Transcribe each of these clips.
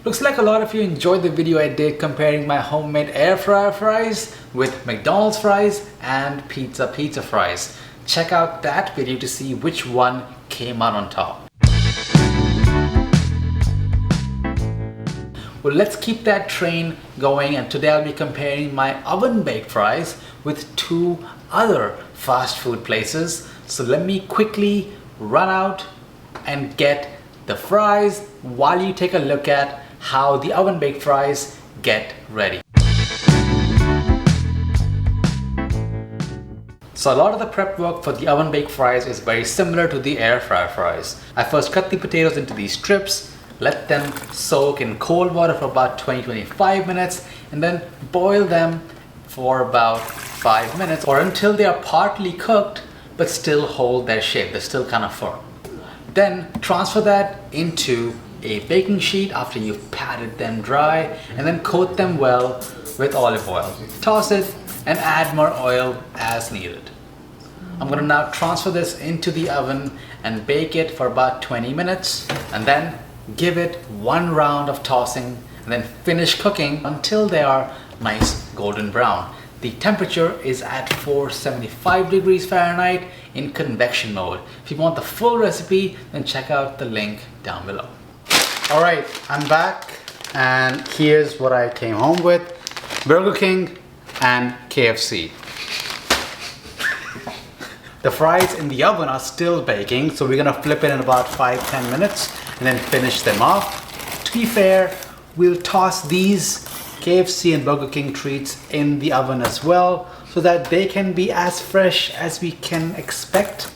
Looks like a lot of you enjoyed the video I did comparing my homemade air fryer fries with McDonald's fries and pizza fries. Check out that video to see which one came out on top. Well, let's keep that train going, and today I'll be comparing my oven baked fries with two other fast food places. So let me quickly run out and get the fries while you take a look at how the oven baked fries get ready. So a lot of the prep work for the oven baked fries is very similar to the air fryer fries. I first cut the potatoes into these strips, let them soak in cold water for about 20-25 minutes, and then boil them for about 5 minutes or until they are partly cooked but still hold their shape. They're still kind of firm. Then transfer that into a baking sheet after you've patted them dry, and then coat them well with olive oil. Toss it and add more oil as needed. I'm going to now transfer this into the oven and bake it for about 20 minutes, and then give it one round of tossing and then finish cooking until they are nice golden brown. The temperature is at 475 degrees Fahrenheit in convection mode. If you want the full recipe, then check out the link down below. Alright, I'm back and here's what I came home with: Burger King and KFC. The fries in the oven are still baking, so we're gonna flip it in about 5-10 minutes and then finish them off. To be fair, we'll toss these KFC and Burger King treats in the oven as well, so that they can be as fresh as we can expect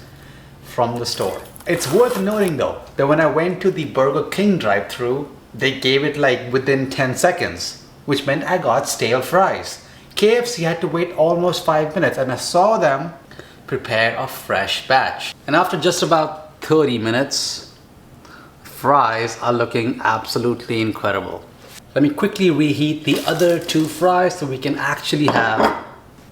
from the store. It's worth noting though that when I went to the Burger King drive-thru, they gave it like within 10 seconds, which meant I got stale fries. KFC had to wait almost 5 minutes, and I saw them prepare a fresh batch. And after just about 30 minutes, fries are looking absolutely incredible. Let me quickly reheat the other two fries so we can actually have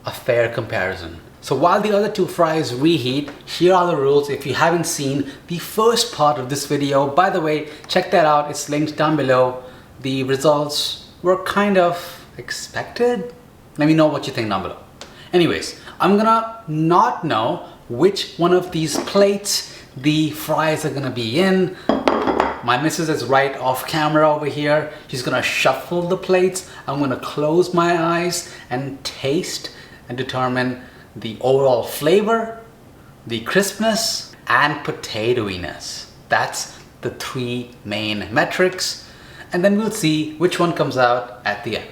a fair comparison. So while the other two fries reheat, here are the rules if you haven't seen the first part of this video. By the way, check that out, it's linked down below. The results were kind of expected. Let me know what you think down below. Anyways, I'm gonna not know which one of these plates the fries are gonna be in. My missus is right off camera over here. She's gonna shuffle the plates. I'm gonna close my eyes and taste and determine the overall flavor, the crispness, and potatoiness. That's the three main metrics. And then we'll see which one comes out at the end.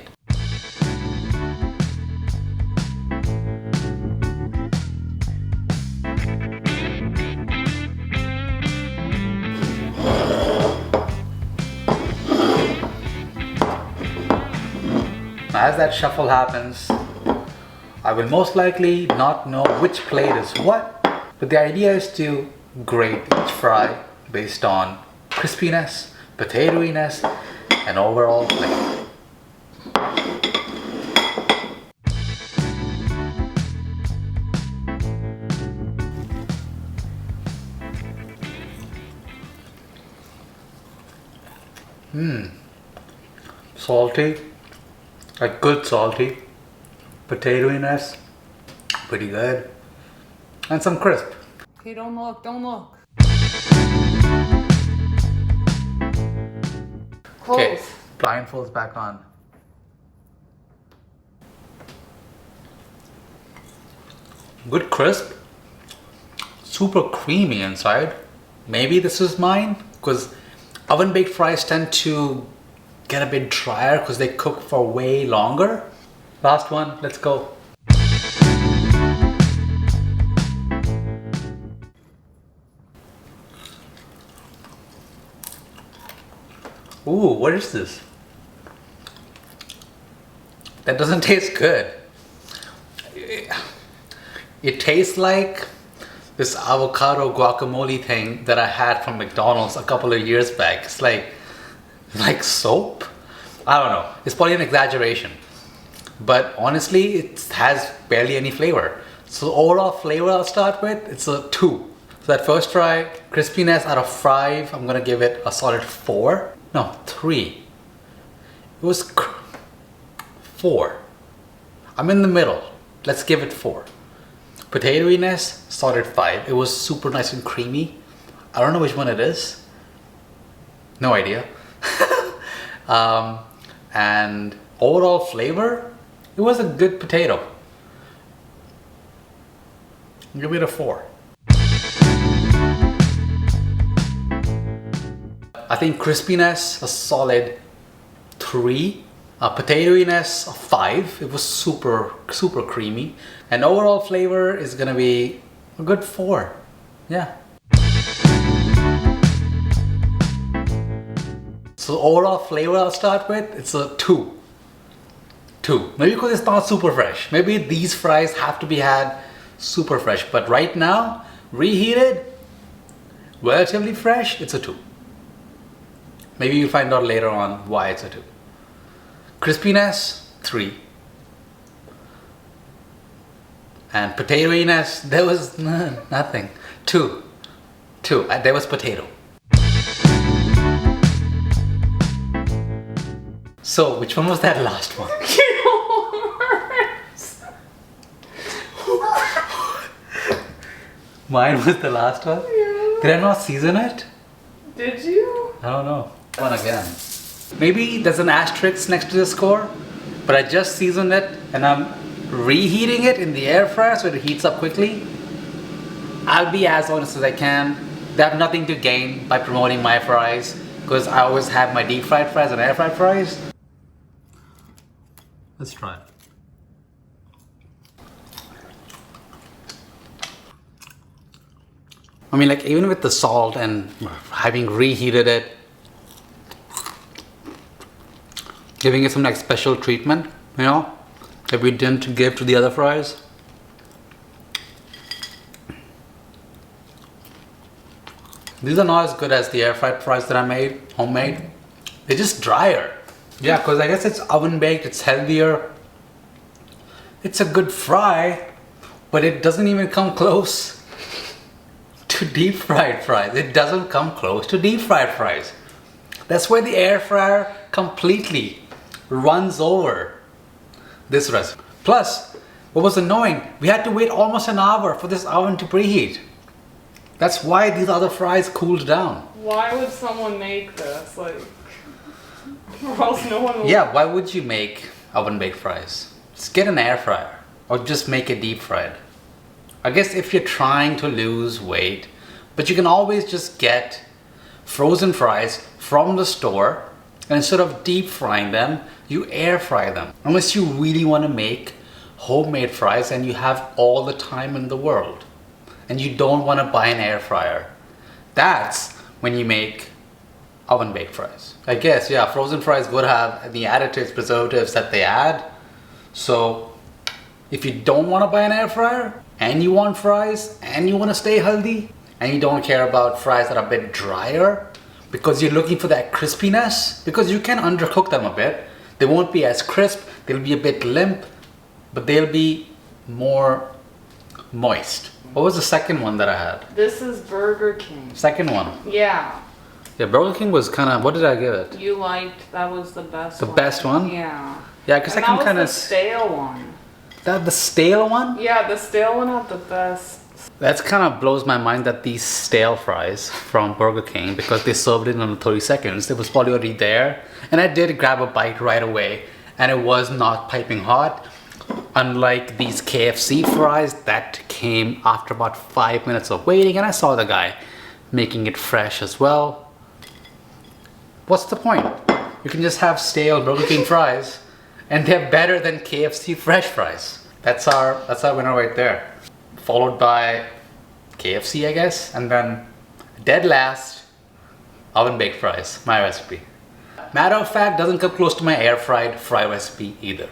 As that shuffle happens, I will most likely not know which plate is what, but the idea is to grade each fry based on crispiness, potatoiness, and overall flavor. Salty. Like good salty, potatoiness, pretty good, and some crisp. Okay, don't look, don't look. Close. Okay, blindfolds back on. Good crisp, super creamy inside. Maybe this is mine, because oven baked fries tend to get a bit drier because they cook for way longer. Last one, let's go. Ooh, what is this? That doesn't taste good. It tastes like this avocado guacamole thing that I had from McDonald's a couple of years back. It's like soap? I don't know. It's probably an exaggeration. But honestly, it has barely any flavor. So overall flavor I'll start with, it's a 2. So that first fry, crispiness out of 5, I'm gonna give it a solid 4. No, 3. It was 4. I'm in the middle. Let's give it 4. Potatoiness, solid 5. It was super nice and creamy. I don't know which one it is. No idea. And overall flavor, it was a good potato. Give it a 4. I think crispiness, a solid 3. Potatoiness, a 5. It was super creamy. And overall flavor is gonna be a good 4. Yeah. So overall flavor I'll start with, it's a 2. 2. Maybe because it's not super fresh. Maybe these fries have to be had super fresh. But right now, reheated, relatively fresh, it's a 2. Maybe you'll find out later on why it's a 2. Crispiness, 3. And potatoiness, there was nothing. 2. There was potato. So, which one was that last one? Mine was the last one? Yeah. Did I not season it? Did you? I don't know. One again. Maybe there's an asterisk next to the score, but I just seasoned it and I'm reheating it in the air fryer so it heats up quickly. I'll be as honest as I can. They have nothing to gain by promoting my fries because I always have my deep fried fries and air fried fries. Let's try it. I mean, like, even with the salt and having reheated it, giving it some like special treatment, you know, that we didn't give to the other fries. These are not as good as the air fried fries that I made, homemade. They're just drier. Yeah, because I guess it's oven baked, it's healthier. It's a good fry, but it doesn't even come close to deep fried fries. It doesn't come close to deep fried fries. That's where the air fryer completely runs over this recipe. Plus, what was annoying, we had to wait almost an hour for this oven to preheat. That's why these other fries cooled down. Why would someone make this? Like, or else no one will. Yeah, why would you make oven baked fries? Just get an air fryer or just make it deep fried. I guess if you're trying to lose weight, but you can always just get frozen fries from the store and instead of deep frying them, you air fry them. Unless you really want to make homemade fries and you have all the time in the world and you don't want to buy an air fryer. That's when you make oven baked fries. I guess, yeah, frozen fries would have the additives, preservatives that they add. So if you don't want to buy an air fryer and you want fries and you want to stay healthy and you don't care about fries that are a bit drier because you're looking for that crispiness, because you can undercook them a bit. They won't be as crisp, they'll be a bit limp, but they'll be more moist. What was the second one that I had? This is Burger King. Second one. Yeah. Yeah, Burger King was kind of, what did I give it? You liked, that was the best one. The best one? Yeah. Yeah, because I can kind That of... was the stale one. That the stale one? Yeah, the stale one had the best. That kind of blows my mind that these stale fries from Burger King, because they served it in under 30 seconds, it was probably already there. And I did grab a bite right away and it was not piping hot. Unlike these KFC fries that came after about 5 minutes of waiting, and I saw the guy making it fresh as well. What's the point? You can just have stale Burger King fries and they're better than KFC fresh fries. That's our winner right there. Followed by KFC, I guess, and then dead last, oven baked fries, my recipe. Matter of fact, doesn't come close to my air fried fry recipe either.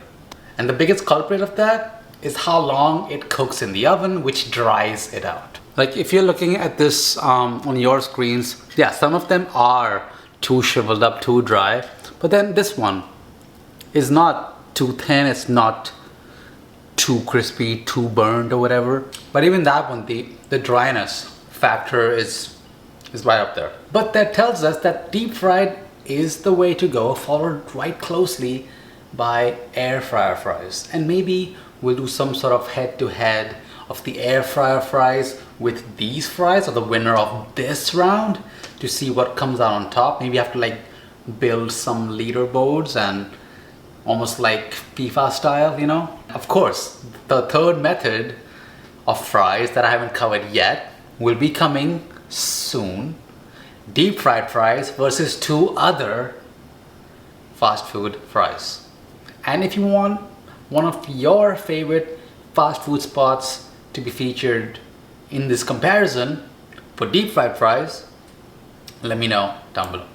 And the biggest culprit of that is how long it cooks in the oven, which dries it out. Like if you're looking at this on your screens, yeah, some of them are too shriveled up, too dry, but then this one is not too thin, it's not too crispy, too burned or whatever. But even that one, the dryness factor is right up there. But that tells us that deep fried is the way to go, followed right closely by air fryer fries. And maybe we'll do some sort of head to head of the air fryer fries with these fries, or the winner of this round, to see what comes out on top. Maybe have to like build some leaderboards and almost like FIFA style, you know? Of course, the third method of fries that I haven't covered yet will be coming soon. Deep fried fries versus 2 other fast food fries. And if you want one of your favorite fast food spots to be featured in this comparison for deep fried fries, let me know down below.